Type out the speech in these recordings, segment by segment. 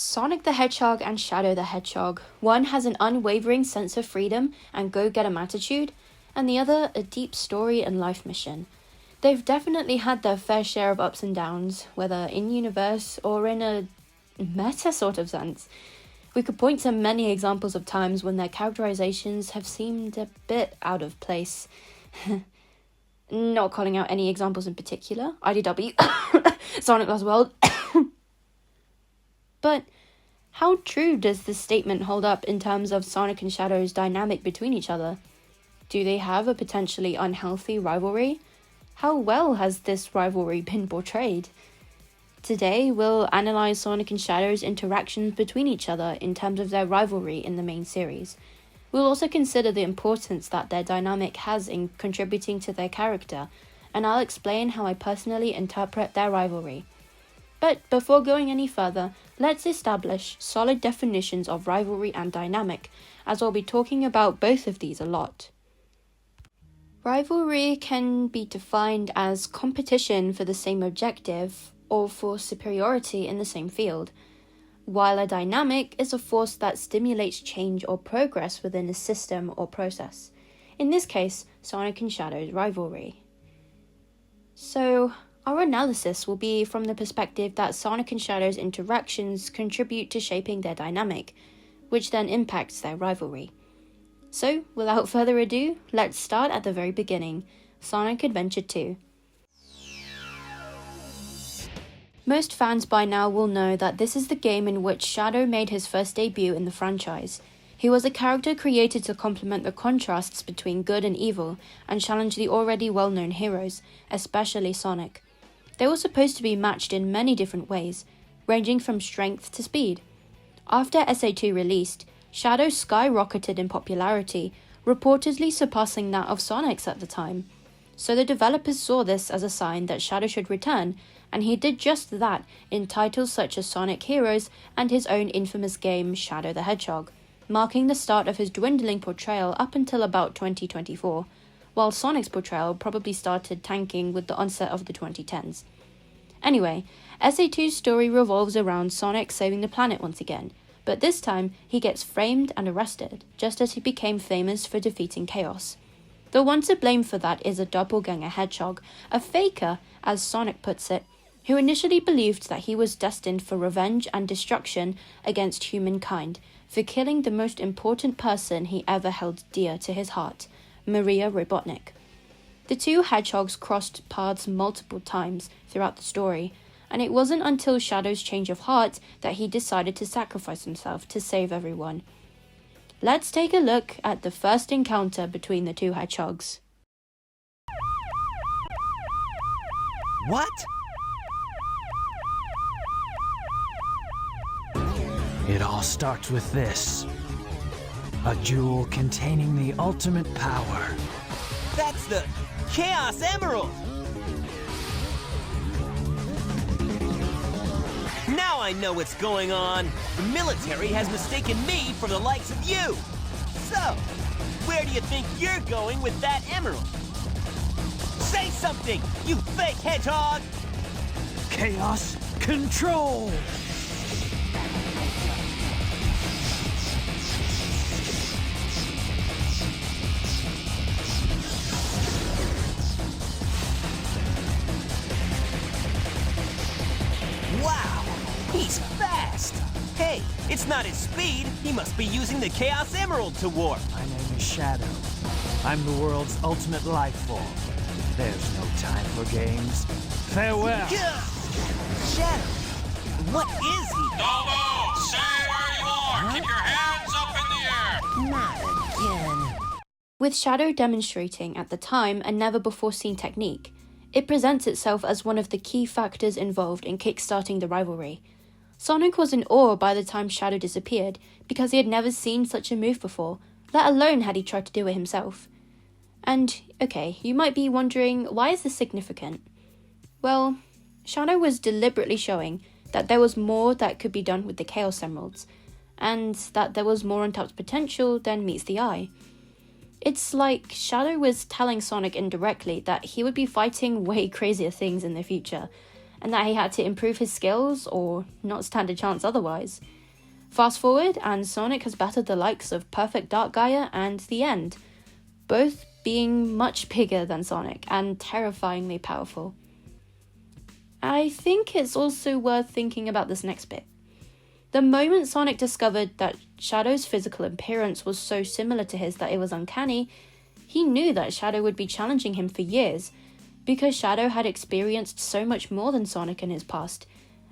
Sonic the Hedgehog and Shadow the Hedgehog. One has an unwavering sense of freedom and go-get-em attitude, and the other a deep story and life mission. They've definitely had their fair share of ups and downs, whether in-universe or in a meta sort of sense. We could point to many examples of times when their characterizations have seemed a bit out of place. Not calling out any examples in particular, IDW, Sonic Lost World. But how true does this statement hold up in terms of Sonic and Shadow's dynamic between each other? Do they have a potentially unhealthy rivalry? How well has this rivalry been portrayed? Today, we'll analyze Sonic and Shadow's interactions between each other in terms of their rivalry in the main series. We'll also consider the importance that their dynamic has in contributing to their character, and I'll explain how I personally interpret their rivalry. But before going any further, let's establish solid definitions of rivalry and dynamic, as I'll be talking about both of these a lot. Rivalry can be defined as competition for the same objective, or for superiority in the same field, while a dynamic is a force that stimulates change or progress within a system or process. In this case, Sonic and Shadow's rivalry. So, our analysis will be from the perspective that Sonic and Shadow's interactions contribute to shaping their dynamic, which then impacts their rivalry. So, without further ado, let's start at the very beginning, Sonic Adventure 2. Most fans by now will know that this is the game in which Shadow made his first debut in the franchise. He was a character created to complement the contrasts between good and evil and challenge the already well-known heroes, especially Sonic. They were supposed to be matched in many different ways, ranging from strength to speed. After SA2 released, Shadow skyrocketed in popularity, reportedly surpassing that of Sonic's at the time. So the developers saw this as a sign that Shadow should return, and he did just that in titles such as Sonic Heroes and his own infamous game Shadow the Hedgehog, marking the start of his dwindling portrayal up until about 2024. While Sonic's portrayal probably started tanking with the onset of the 2010s. Anyway, SA2's story revolves around Sonic saving the planet once again, but this time he gets framed and arrested, just as he became famous for defeating Chaos. The one to blame for that is a doppelganger hedgehog, a faker, as Sonic puts it, who initially believed that he was destined for revenge and destruction against humankind for killing the most important person he ever held dear to his heart, Maria Robotnik. The two hedgehogs crossed paths multiple times throughout the story, and it wasn't until Shadow's change of heart that he decided to sacrifice himself to save everyone. Let's take a look at the first encounter between the two hedgehogs. What? It all starts with this. A jewel containing the ultimate power. That's the Chaos Emerald! Now I know what's going on. The military has mistaken me for the likes of you. So, where do you think you're going with that emerald? Say something, you fake hedgehog! Chaos Control! Wow, he's fast! Hey, it's not his speed. He must be using the Chaos Emerald to warp. My name is Shadow. I'm the world's ultimate life form. There's no time for games. Farewell! Shadow, what is he? Dobo, say where you are. Keep your hands up in the air. Not again. With Shadow demonstrating at the time a never-before-seen technique, it presents itself as one of the key factors involved in kickstarting the rivalry. Sonic was in awe by the time Shadow disappeared because he had never seen such a move before, let alone had he tried to do it himself. And, okay, you might be wondering, why is this significant? Well, Shadow was deliberately showing that there was more that could be done with the Chaos Emeralds, and that there was more untapped potential than meets the eye. It's like Shadow was telling Sonic indirectly that he would be fighting way crazier things in the future, and that he had to improve his skills or not stand a chance otherwise. Fast forward, and Sonic has battled the likes of Perfect Dark Gaia and The End, both being much bigger than Sonic and terrifyingly powerful. I think it's also worth thinking about this next bit. The moment Sonic discovered that Shadow's physical appearance was so similar to his that it was uncanny, he knew that Shadow would be challenging him for years, because Shadow had experienced so much more than Sonic in his past,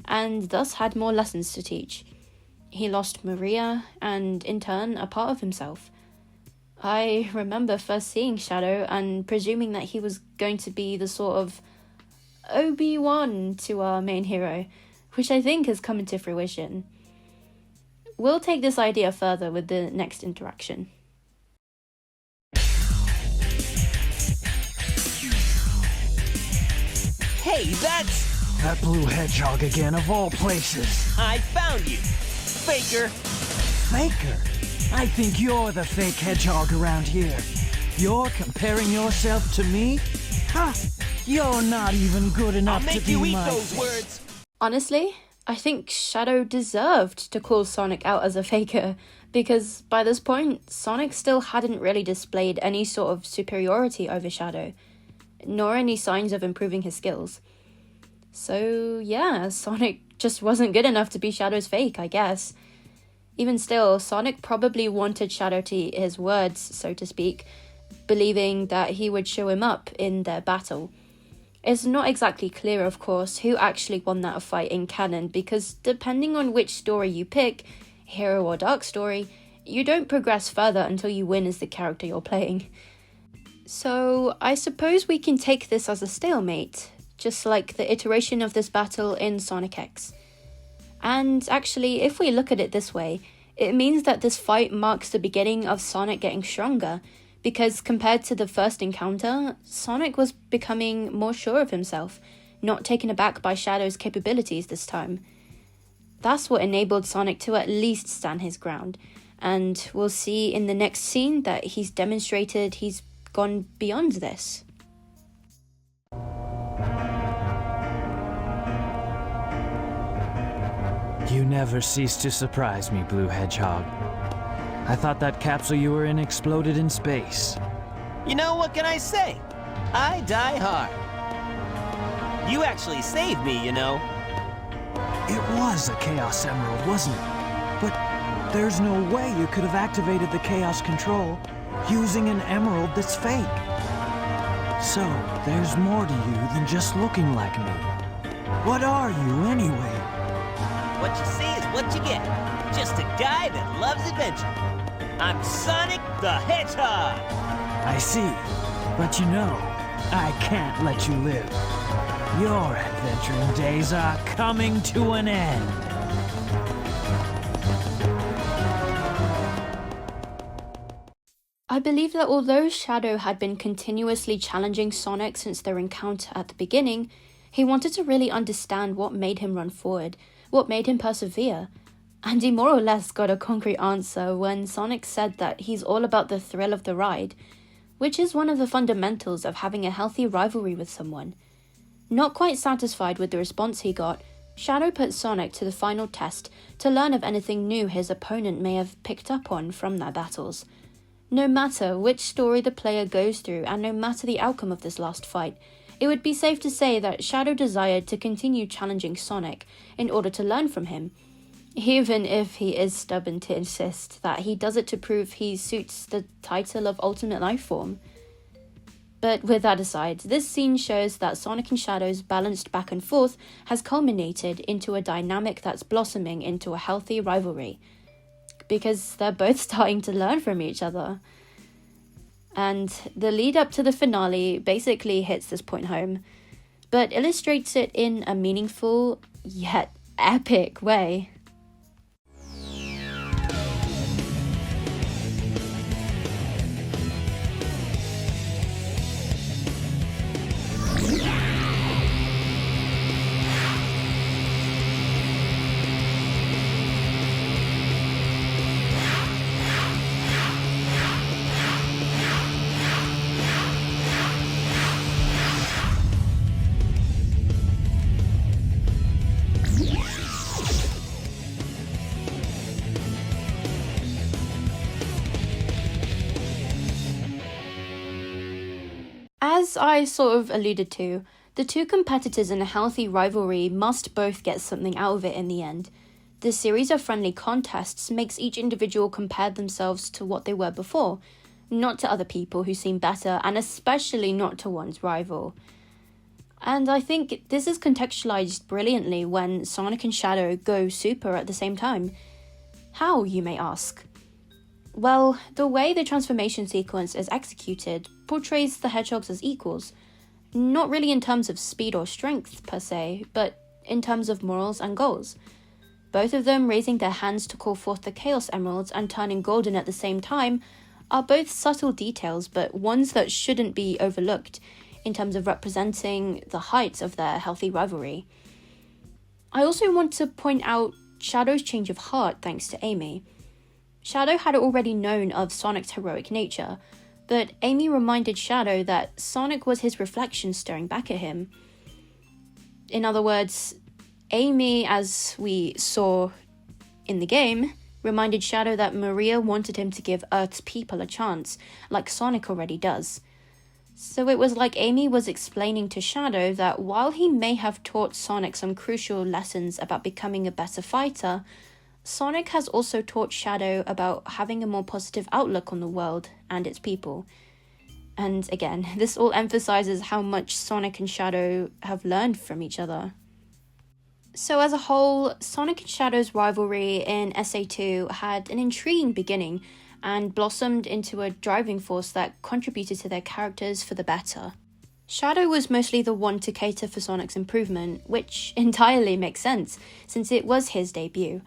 and thus had more lessons to teach. He lost Maria, and in turn, a part of himself. I remember first seeing Shadow and presuming that he was going to be the sort of Obi-Wan to our main hero, which I think has come into fruition. We'll take this idea further with the next interaction. Hey, that's... That blue hedgehog again, of all places. I found you, Faker. Faker? I think you're the fake hedgehog around here. You're comparing yourself to me? Ha! You're not even good enough I'll to make be you eat my those fake. words. Honestly, I think Shadow deserved to call Sonic out as a faker, because by this point, Sonic still hadn't really displayed any sort of superiority over Shadow, nor any signs of improving his skills. So yeah, Sonic just wasn't good enough to be Shadow's fake, I guess. Even still, Sonic probably wanted Shadow to eat his words, so to speak, believing that he would show him up in their battle. It's not exactly clear, of course, who actually won that fight in canon, because depending on which story you pick, hero or dark story, you don't progress further until you win as the character you're playing. So I suppose we can take this as a stalemate, just like the iteration of this battle in Sonic X. And actually, if we look at it this way, it means that this fight marks the beginning of Sonic getting stronger, because compared to the first encounter, Sonic was becoming more sure of himself, not taken aback by Shadow's capabilities this time. That's what enabled Sonic to at least stand his ground, and we'll see in the next scene that he's demonstrated he's gone beyond this. You never cease to surprise me, Blue Hedgehog. I thought that capsule you were in exploded in space. You know, what can I say? I die hard. You actually saved me, you know. It was a Chaos Emerald, wasn't it? But there's no way you could have activated the Chaos Control using an emerald that's fake. So, there's more to you than just looking like me. What are you, anyway? What you see is what you get. Just a guy that loves adventure. I'm Sonic the Hedgehog. I see. But you know, I can't let you live. Your adventuring days are coming to an end. I believe that although Shadow had been continuously challenging Sonic since their encounter at the beginning, he wanted to really understand what made him run forward, what made him persevere. And he more or less got a concrete answer when Sonic said that he's all about the thrill of the ride, which is one of the fundamentals of having a healthy rivalry with someone. Not quite satisfied with the response he got, Shadow put Sonic to the final test to learn of anything new his opponent may have picked up on from their battles. No matter which story the player goes through and no matter the outcome of this last fight, it would be safe to say that Shadow desired to continue challenging Sonic in order to learn from him, even if he is stubborn to insist that he does it to prove he suits the title of Ultimate Lifeform. But with that aside, this scene shows that Sonic and Shadow's balanced back and forth has culminated into a dynamic that's blossoming into a healthy rivalry, because they're both starting to learn from each other. And the lead up to the finale basically hits this point home, but illustrates it in a meaningful yet epic way. As I sort of alluded to, the two competitors in a healthy rivalry must both get something out of it in the end. The series of friendly contests makes each individual compare themselves to what they were before, not to other people who seem better, and especially not to one's rival. And I think this is contextualized brilliantly when Sonic and Shadow go super at the same time. How, you may ask? Well, the way the transformation sequence is executed portrays the hedgehogs as equals, not really in terms of speed or strength per se, but in terms of morals and goals. Both of them raising their hands to call forth the Chaos Emeralds and turning golden at the same time are both subtle details, but ones that shouldn't be overlooked in terms of representing the heights of their healthy rivalry. I also want to point out Shadow's change of heart thanks to Amy. Shadow had already known of Sonic's heroic nature, but Amy reminded Shadow that Sonic was his reflection staring back at him. In other words, Amy, as we saw in the game, reminded Shadow that Maria wanted him to give Earth's people a chance, like Sonic already does. So it was like Amy was explaining to Shadow that while he may have taught Sonic some crucial lessons about becoming a better fighter, Sonic has also taught Shadow about having a more positive outlook on the world and its people. And again, this all emphasizes how much Sonic and Shadow have learned from each other. So as a whole, Sonic and Shadow's rivalry in SA2 had an intriguing beginning and blossomed into a driving force that contributed to their characters for the better. Shadow was mostly the one to cater for Sonic's improvement, which entirely makes sense, since it was his debut.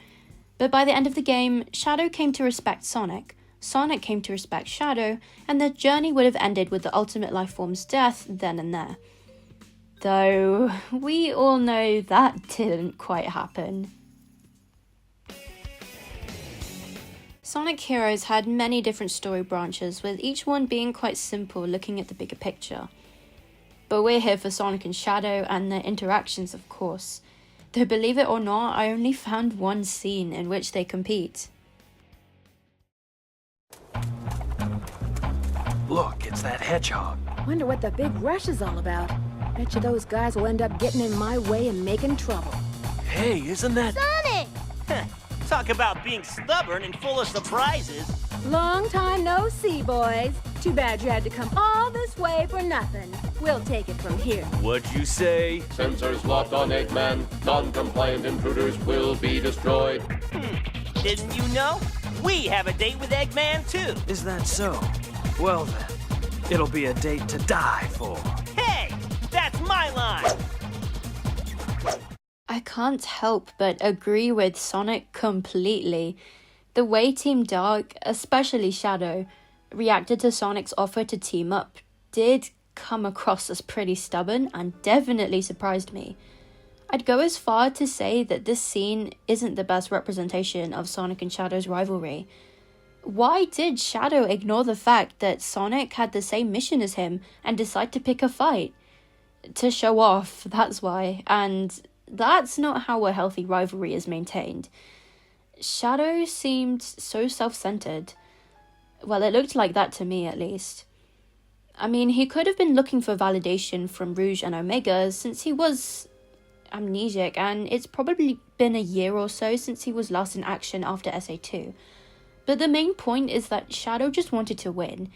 But by the end of the game, Shadow came to respect Sonic, Sonic came to respect Shadow, and their journey would have ended with the Ultimate Lifeform's death then and there. Though, we all know that didn't quite happen. Sonic Heroes had many different story branches, with each one being quite simple looking at the bigger picture. But we're here for Sonic and Shadow and their interactions, of course. Though believe it or not, I only found one scene in which they compete. Look, it's that hedgehog. Wonder what the big rush is all about. Betcha those guys will end up getting in my way and making trouble. Hey, isn't that... Sonic! Talk about being stubborn and full of surprises. Long time no see, boys. Too bad you had to come all this way for nothing. We'll take it from here. What'd you say? Sensors locked on Eggman. Non-compliant intruders will be destroyed. Didn't you know? We have a date with Eggman, too. Is that so? Well then, it'll be a date to die for. Hey, that's my line. I can't help but agree with Sonic completely. The way Team Dark, especially Shadow, reacted to Sonic's offer to team up did come across as pretty stubborn and definitely surprised me. I'd go as far to say that this scene isn't the best representation of Sonic and Shadow's rivalry. Why did Shadow ignore the fact that Sonic had the same mission as him and decide to pick a fight? To show off, that's why, and that's not how a healthy rivalry is maintained. Shadow seemed so self-centered. Well, it looked like that to me, at least. I mean, he could have been looking for validation from Rouge and Omega since he was amnesic, and it's probably been a year or so since he was last in action after SA2. But the main point is that Shadow just wanted to win.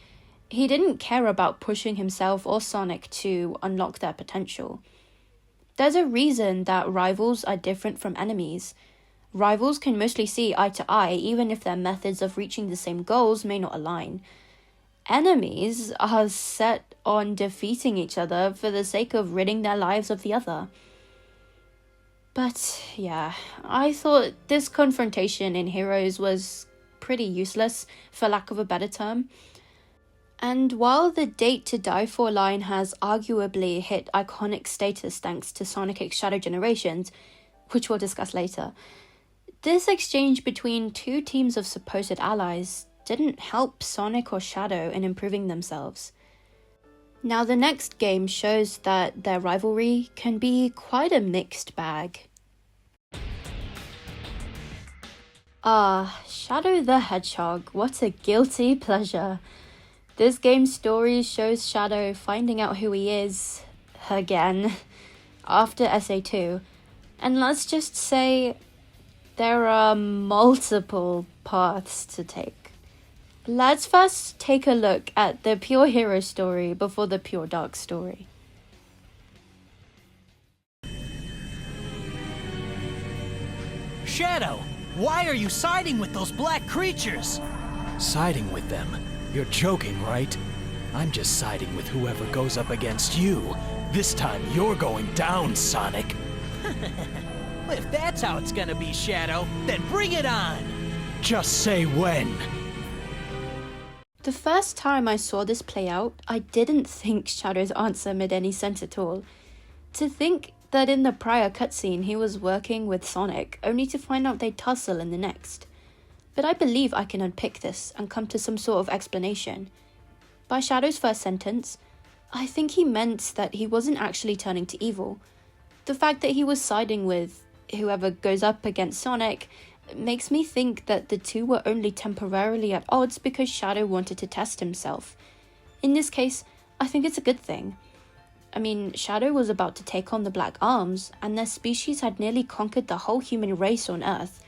He didn't care about pushing himself or Sonic to unlock their potential. There's a reason that rivals are different from enemies. Rivals can mostly see eye to eye, even if their methods of reaching the same goals may not align. Enemies are set on defeating each other for the sake of ridding their lives of the other. But yeah, I thought this confrontation in Heroes was pretty useless, for lack of a better term. And while the Date to Die For line has arguably hit iconic status thanks to Sonic X Shadow Generations, which we'll discuss later, this exchange between two teams of supposed allies didn't help Sonic or Shadow in improving themselves. Now the next game shows that their rivalry can be quite a mixed bag. Shadow the Hedgehog, what a guilty pleasure. This game's story shows Shadow finding out who he is, again, after SA2. And let's just say there are multiple paths to take. Let's first take a look at the pure hero story before the pure dark story. Shadow, why are you siding with those black creatures? Siding with them? You're joking, right? I'm just siding with whoever goes up against you. This time you're going down, Sonic. Well, if that's how it's gonna be, Shadow, then bring it on! Just say when. The first time I saw this play out, I didn't think Shadow's answer made any sense at all. To think that in the prior cutscene he was working with Sonic, only to find out they'd tussle in the next. But I believe I can unpick this and come to some sort of explanation. By Shadow's first sentence, I think he meant that he wasn't actually turning to evil. The fact that he was siding with whoever goes up against Sonic makes me think that the two were only temporarily at odds because Shadow wanted to test himself. In this case, I think it's a good thing. I mean, Shadow was about to take on the Black Arms, and their species had nearly conquered the whole human race on Earth.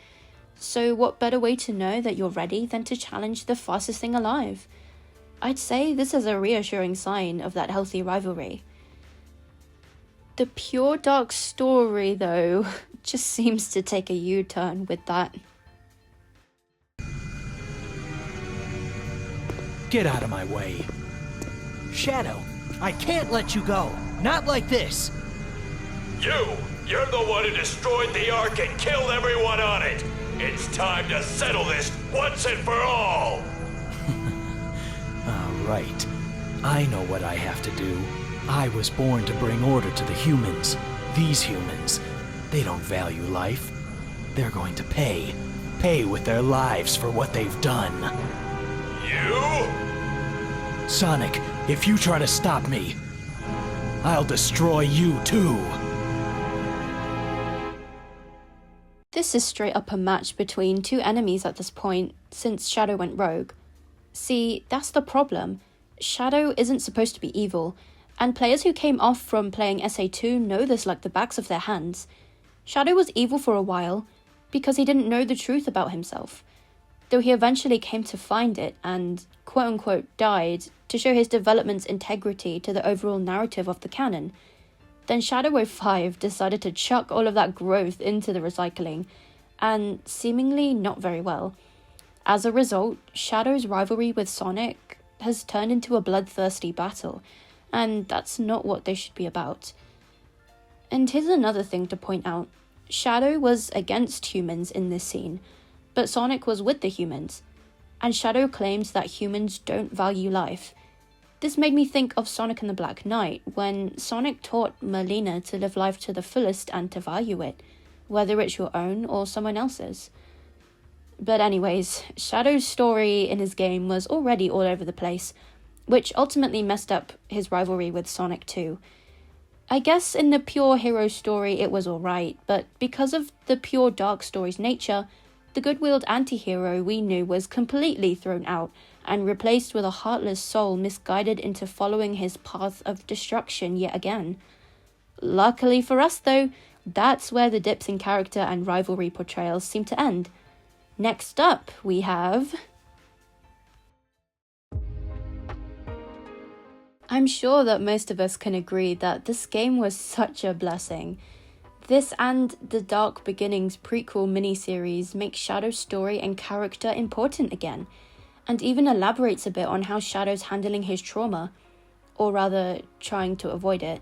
So what better way to know that you're ready than to challenge the fastest thing alive? I'd say this is a reassuring sign of that healthy rivalry. The pure dark story, though, just seems to take a U-turn with that. Get out of my way. Shadow, I can't let you go. Not like this. You're the one who destroyed the Ark and killed everyone on it. It's time to settle this once and for all. Right. I know what I have to do. I was born to bring order to the humans. These humans, they don't value life. They're going to pay. Pay with their lives for what they've done. You? Sonic, if you try to stop me, I'll destroy you too. This is straight up a match between two enemies at this point, since Shadow went rogue. See, that's the problem. Shadow isn't supposed to be evil, and players who came off from playing SA2 know this like the backs of their hands. Shadow was evil for a while, because he didn't know the truth about himself, though he eventually came to find it and, quote-unquote, died to show his development's integrity to the overall narrative of the canon. Then Shadow 05 decided to chuck all of that growth into the recycling, and seemingly not very well. As a result, Shadow's rivalry with Sonic has turned into a bloodthirsty battle, and that's not what they should be about. And here's another thing to point out. Shadow was against humans in this scene, but Sonic was with the humans, and Shadow claims that humans don't value life. This made me think of Sonic and the Black Knight, when Sonic taught Merlina to live life to the fullest and to value it, whether it's your own or someone else's. But anyways, Shadow's story in his game was already all over the place, which ultimately messed up his rivalry with Sonic too. I guess in the pure hero story it was alright, but because of the pure dark story's nature, the good-willed anti-hero we knew was completely thrown out and replaced with a heartless soul misguided into following his path of destruction yet again. Luckily for us though, that's where the dips in character and rivalry portrayals seem to end. Next up, we have... I'm sure that most of us can agree that this game was such a blessing. This and the Dark Beginnings prequel miniseries makes Shadow's story and character important again, and even elaborates a bit on how Shadow's handling his trauma, or rather, trying to avoid it.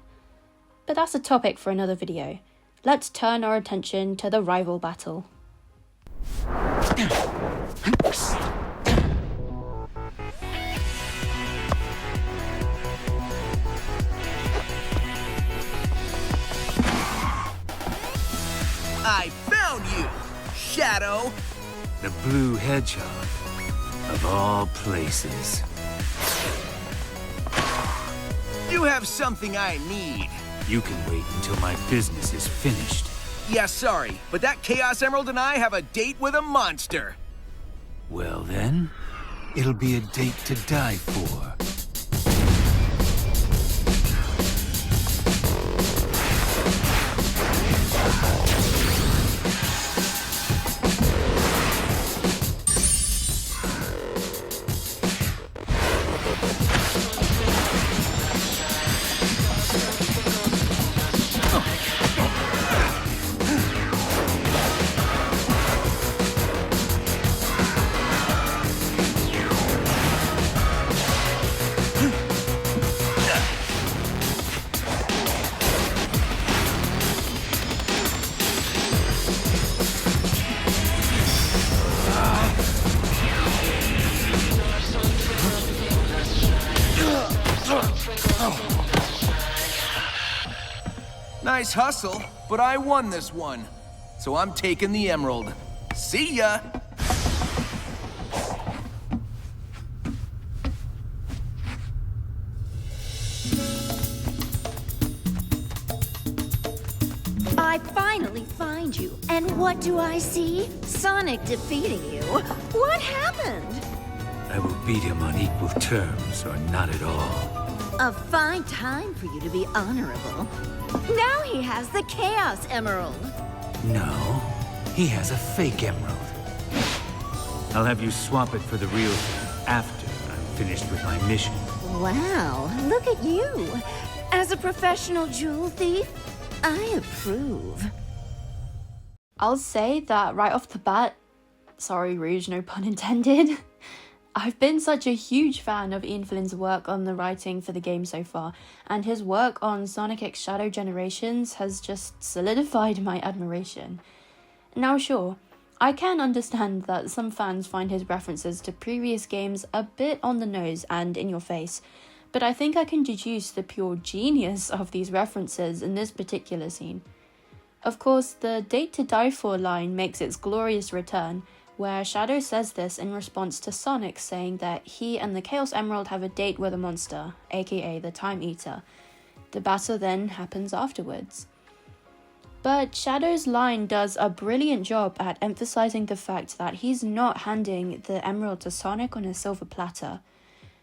But that's a topic for another video. Let's turn our attention to the rival battle. I found you, Shadow! The blue hedgehog, of all places. You have something I need. You can wait until my business is finished. Yeah, sorry, but that Chaos Emerald and I have a date with a monster. Well then, It'll be a date to die for. Nice hustle, but I won this one. So I'm taking the emerald. See ya! I finally find you, and what do I see? Sonic defeating you. What happened? I will beat him on equal terms, or not at all. A fine time for you to be honorable. Now he has the Chaos Emerald. No, he has a fake emerald. I'll have you swap it for the real thing after I'm finished with my mission. Wow, look at you. As a professional jewel thief, I approve. I'll say that right off the bat, sorry Rouge, no pun intended, I've been such a huge fan of Ian Flynn's work on the writing for the game so far, and his work on Sonic X Shadow Generations has just solidified my admiration. Now sure, I can understand that some fans find his references to previous games a bit on the nose and in your face, but I think I can deduce the pure genius of these references in this particular scene. Of course, the date to die for line makes its glorious return, where Shadow says this in response to Sonic saying that he and the Chaos Emerald have a date with a monster, aka the Time Eater. The battle then happens afterwards. But Shadow's line does a brilliant job at emphasizing the fact that he's not handing the emerald to Sonic on a silver platter.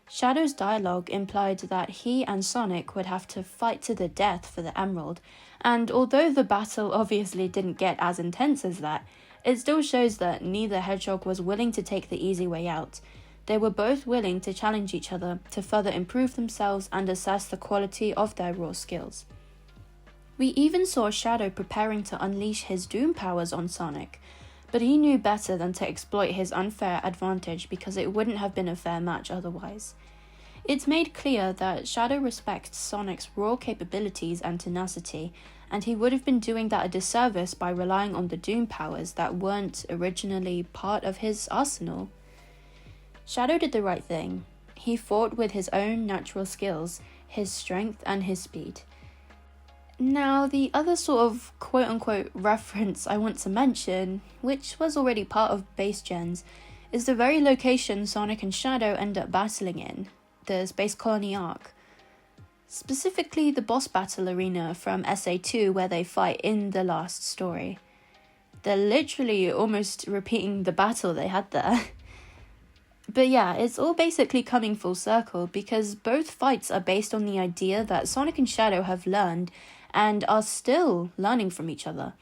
Shadow's dialogue implied that he and Sonic would have to fight to the death for the emerald, and although the battle obviously didn't get as intense as that, it still shows that neither Hedgehog was willing to take the easy way out. They were both willing to challenge each other to further improve themselves and assess the quality of their raw skills. We even saw Shadow preparing to unleash his Doom powers on Sonic, but he knew better than to exploit his unfair advantage because it wouldn't have been a fair match otherwise. It's made clear that Shadow respects Sonic's raw capabilities and tenacity, and he would have been doing that a disservice by relying on the Doom powers that weren't originally part of his arsenal. Shadow did the right thing. He fought with his own natural skills, his strength and his speed. Now, the other sort of quote-unquote reference I want to mention, which was already part of base gens, is the very location Sonic and Shadow end up battling in, the Space Colony Arc. Specifically the boss battle arena from SA2 where they fight in the last story. They're literally almost repeating the battle they had there. But yeah, it's all basically coming full circle because both fights are based on the idea that Sonic and Shadow have learned and are still learning from each other.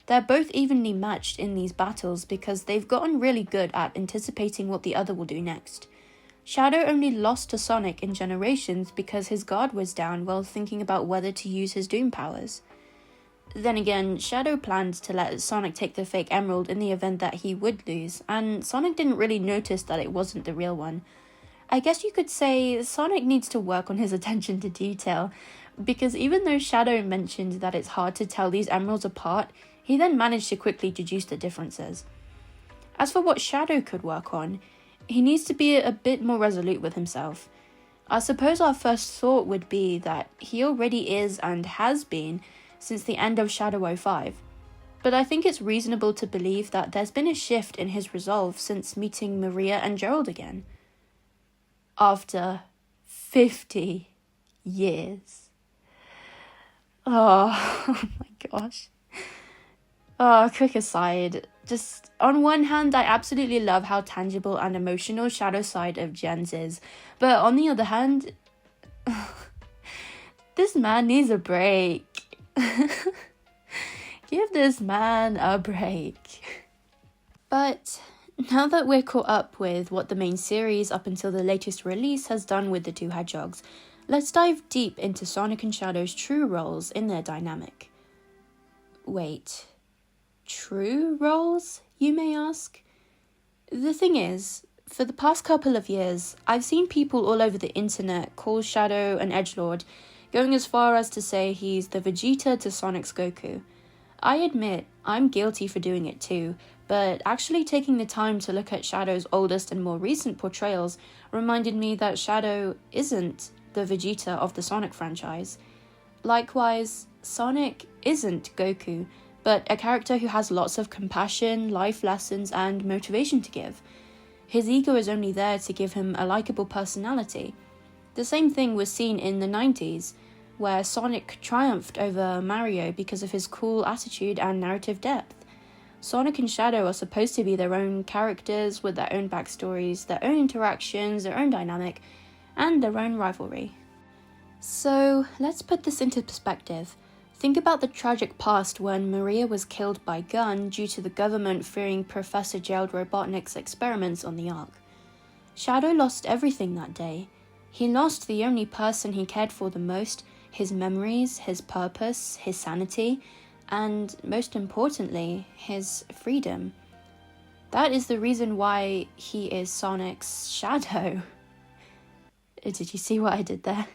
They're both evenly matched in these battles because they've gotten really good at anticipating what the other will do next. Shadow only lost to Sonic in Generations because his guard was down while thinking about whether to use his Doom powers. Then again, Shadow planned to let Sonic take the fake emerald in the event that he would lose, and Sonic didn't really notice that it wasn't the real one. I guess you could say Sonic needs to work on his attention to detail, because even though Shadow mentioned that it's hard to tell these emeralds apart, he then managed to quickly deduce the differences. As for what Shadow could work on, he needs to be a bit more resolute with himself. I suppose our first thought would be that he already is and has been since the end of Shadow 05, but I think it's reasonable to believe that there's been a shift in his resolve since meeting Maria and Gerald again. After 50 years. Oh my gosh. Quick aside, Just on one hand, I absolutely love how tangible and emotional Shadow side of Jens is, but on the other hand, this man needs a break. Give this man a break. But now that we're caught up with what the main series up until the latest release has done with the two hedgehogs, let's dive deep into Sonic and Shadow's true roles in their dynamic. Wait, true roles, you may ask? The thing is, for the past couple of years, I've seen people all over the internet call Shadow an edgelord, going as far as to say he's the Vegeta to Sonic's Goku. I admit, I'm guilty for doing it too, but actually taking the time to look at Shadow's oldest and more recent portrayals reminded me that Shadow isn't the Vegeta of the Sonic franchise. Likewise, Sonic isn't Goku, but a character who has lots of compassion, life lessons, and motivation to give. His ego is only there to give him a likable personality. The same thing was seen in the 90s, where Sonic triumphed over Mario because of his cool attitude and narrative depth. Sonic and Shadow are supposed to be their own characters with their own backstories, their own interactions, their own dynamic, and their own rivalry. So, let's put this into perspective. Think about the tragic past when Maria was killed by gun due to the government fearing Professor Gerald Robotnik's experiments on the Ark. Shadow lost everything that day. He lost the only person he cared for the most, his memories, his purpose, his sanity, and most importantly, his freedom. That is the reason why he is Sonic's Shadow. Did you see what I did there?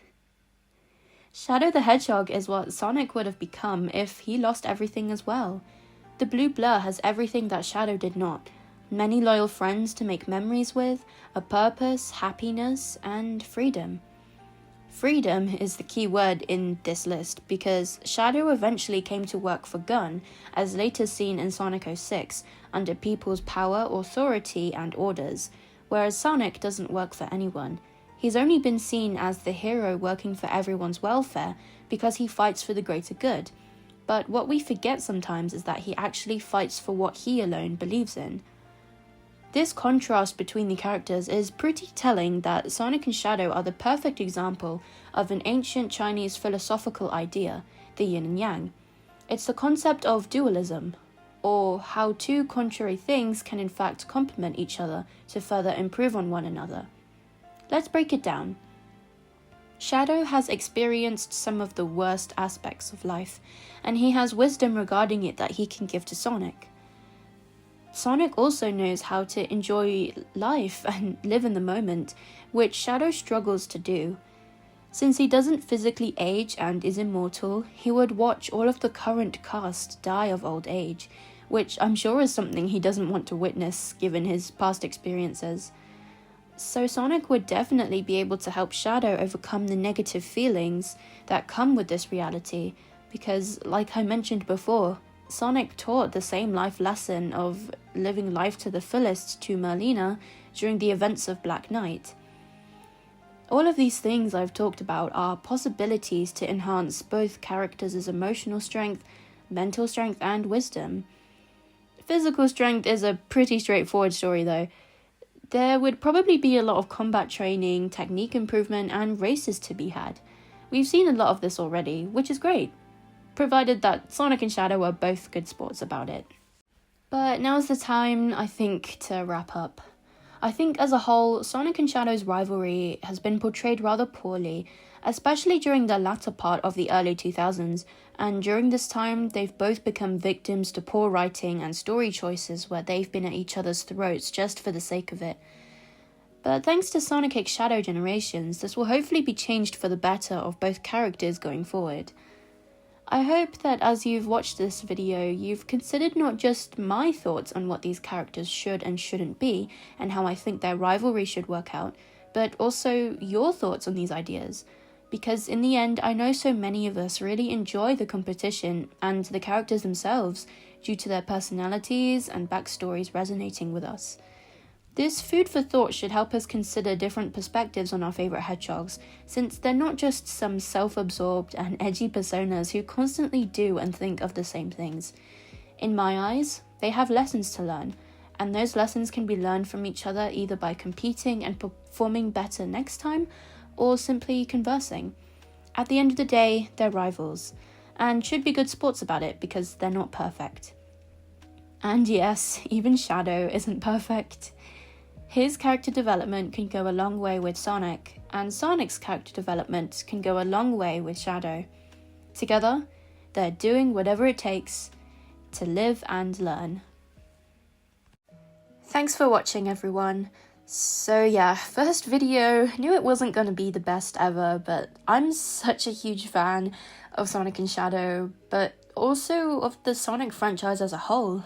Shadow the Hedgehog is what Sonic would have become if he lost everything as well. The blue blur has everything that Shadow did not. Many loyal friends to make memories with, a purpose, happiness, and freedom. Freedom is the key word in this list because Shadow eventually came to work for Gun, as later seen in Sonic 06, under people's power, authority, and orders, whereas Sonic doesn't work for anyone. He's only been seen as the hero working for everyone's welfare because he fights for the greater good. But what we forget sometimes is that he actually fights for what he alone believes in. This contrast between the characters is pretty telling that Sonic and Shadow are the perfect example of an ancient Chinese philosophical idea, the yin and yang. It's the concept of dualism, or how two contrary things can in fact complement each other to further improve on one another. Let's break it down. Shadow has experienced some of the worst aspects of life, and he has wisdom regarding it that he can give to Sonic. Sonic also knows how to enjoy life and live in the moment, which Shadow struggles to do. Since he doesn't physically age and is immortal, he would watch all of the current cast die of old age, which I'm sure is something he doesn't want to witness given his past experiences. So Sonic would definitely be able to help Shadow overcome the negative feelings that come with this reality, because, like I mentioned before, Sonic taught the same life lesson of living life to the fullest to Merlina during the events of Black Knight. All of these things I've talked about are possibilities to enhance both characters' emotional strength, mental strength, and wisdom. Physical strength is a pretty straightforward story though. There would probably be a lot of combat training, technique improvement, and races to be had. We've seen a lot of this already, which is great, provided that Sonic and Shadow are both good sports about it. But now's the time, I think, to wrap up. I think as a whole, Sonic and Shadow's rivalry has been portrayed rather poorly, especially during the latter part of the early 2000s, and during this time they've both become victims to poor writing and story choices where they've been at each other's throats just for the sake of it. But thanks to Sonic X Shadow Generations, this will hopefully be changed for the better of both characters going forward. I hope that as you've watched this video, you've considered not just my thoughts on what these characters should and shouldn't be, and how I think their rivalry should work out, but also your thoughts on these ideas. Because in the end, I know so many of us really enjoy the competition and the characters themselves due to their personalities and backstories resonating with us. This food for thought should help us consider different perspectives on our favourite hedgehogs, since they're not just some self-absorbed and edgy personas who constantly do and think of the same things. In my eyes, they have lessons to learn, and those lessons can be learned from each other either by competing and performing better next time, or simply conversing. At the end of the day, they're rivals, and should be good sports about it because they're not perfect. And yes, even Shadow isn't perfect. His character development can go a long way with Sonic, and Sonic's character development can go a long way with Shadow. Together, they're doing whatever it takes to live and learn. Thanks for watching, everyone. So yeah, first video, knew it wasn't going to be the best ever, but I'm such a huge fan of Sonic and Shadow, but also of the Sonic franchise as a whole.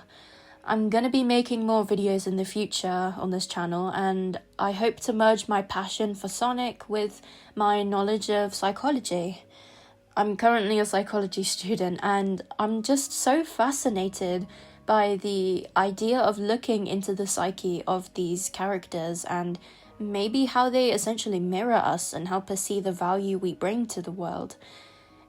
I'm going to be making more videos in the future on this channel, and I hope to merge my passion for Sonic with my knowledge of psychology. I'm currently a psychology student, and I'm just so fascinated by the idea of looking into the psyche of these characters and maybe how they essentially mirror us and help us see the value we bring to the world.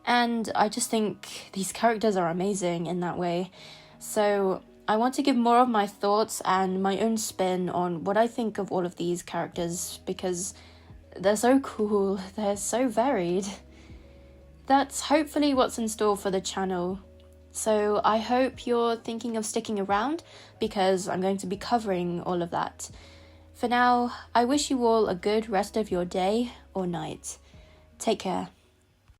And I just think these characters are amazing in that way. So I want to give more of my thoughts and my own spin on what I think of all of these characters because they're so cool, they're so varied. That's hopefully what's in store for the channel. So I hope you're thinking of sticking around because I'm going to be covering all of that. For now, I wish you all a good rest of your day or night. Take care.